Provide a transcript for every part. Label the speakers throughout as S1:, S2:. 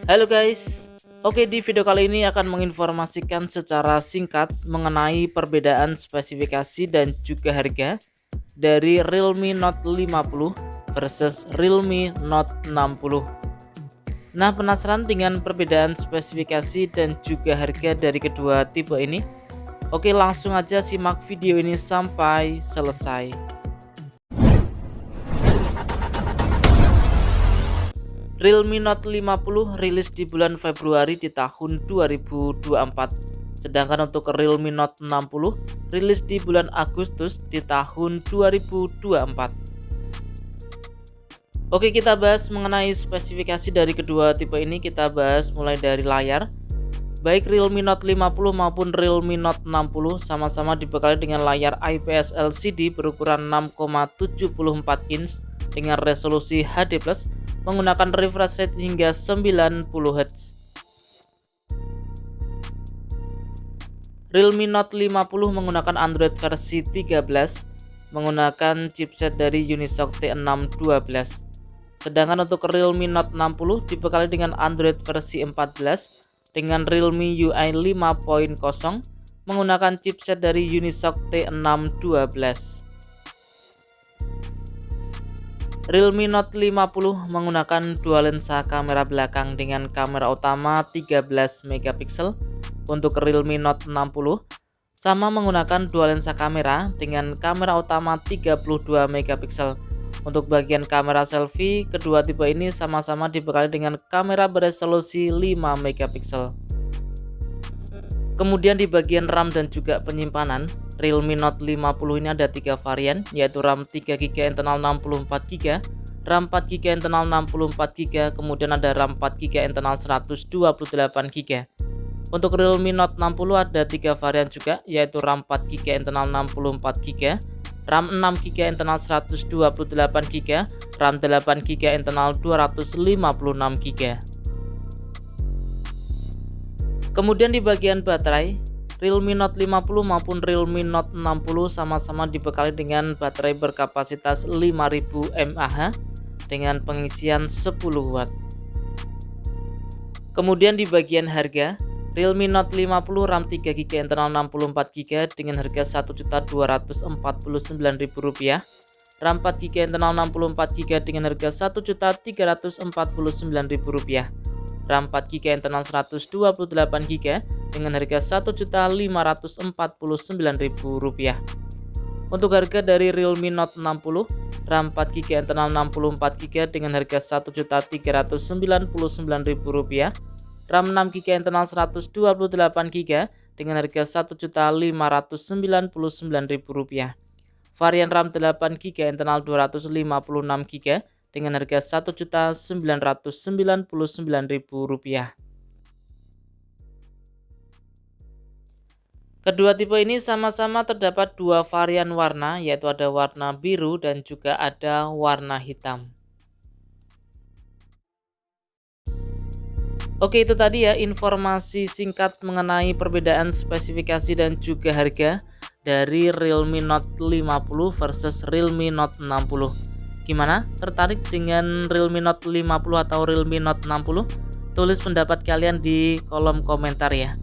S1: Halo guys, oke di video kali ini akan menginformasikan secara singkat mengenai perbedaan spesifikasi dan juga harga dari Realme Note 50 versus Realme Note 60. Nah, penasaran dengan perbedaan spesifikasi dan juga harga dari kedua tipe ini? Oke, langsung aja simak video ini sampai selesai. Realme Note 50 rilis di bulan Februari di tahun 2024. Sedangkan untuk Realme Note 60 rilis di bulan Agustus di tahun 2024. Oke, kita bahas mengenai spesifikasi dari kedua tipe ini. Kita bahas mulai dari layar. Baik Realme Note 50 maupun Realme Note 60 sama-sama dibekali dengan layar IPS LCD berukuran 6,74 inch dengan resolusi HD+, menggunakan refresh rate hingga 90 Hz. Realme Note 50 menggunakan Android versi 13 menggunakan chipset dari Unisoc T612. Sedangkan untuk Realme Note 60 dibekali dengan Android versi 14 dengan Realme UI 5.0 menggunakan chipset dari Unisoc T612. Realme Note 50 menggunakan dua lensa kamera belakang dengan kamera utama 13 megapiksel. Untuk Realme Note 60 sama menggunakan dua lensa kamera dengan kamera utama 32 megapiksel. Untuk bagian kamera selfie, kedua tipe ini sama-sama dibekali dengan kamera beresolusi 5 megapiksel. Kemudian di bagian RAM dan juga penyimpanan, Realme Note 50 ini ada 3 varian, yaitu RAM 3GB internal 64GB, RAM 4GB internal 64GB, kemudian ada RAM 4GB internal 128GB. Untuk Realme Note 60 ada 3 varian juga, yaitu RAM 4GB internal 64GB, RAM 6GB internal 128GB, RAM 8GB internal 256GB. Kemudian di bagian baterai, Realme Note 50 maupun Realme Note 60 sama-sama dibekali dengan baterai berkapasitas 5000 mAh dengan pengisian 10 Watt. Kemudian di bagian harga, Realme Note 50 RAM 3GB internal 64GB dengan harga Rp1.249.000, RAM 4GB internal 64GB dengan harga Rp1.349.000, RAM 4GB internal 128GB dengan harga Rp1.549.000. Untuk harga dari Realme Note 60, RAM 4GB internal 64GB dengan harga Rp1.399.000, RAM 6GB internal 128GB dengan harga Rp1.599.000. Varian RAM 8GB internal 256GB dengan harga Rp1.999.000. Kedua tipe ini sama-sama terdapat dua varian warna, yaitu ada warna biru dan juga ada warna hitam. Oke, itu tadi ya informasi singkat mengenai perbedaan spesifikasi dan juga harga dari Realme Note 50 versus Realme Note 60. Gimana? Tertarik dengan Realme Note 50 atau Realme Note 60? Tulis pendapat kalian di kolom komentar ya.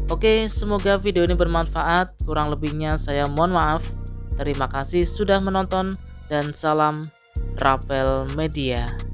S1: Oke, semoga video ini bermanfaat. Kurang lebihnya saya mohon maaf. Terima kasih sudah menonton dan salam Rapel Media.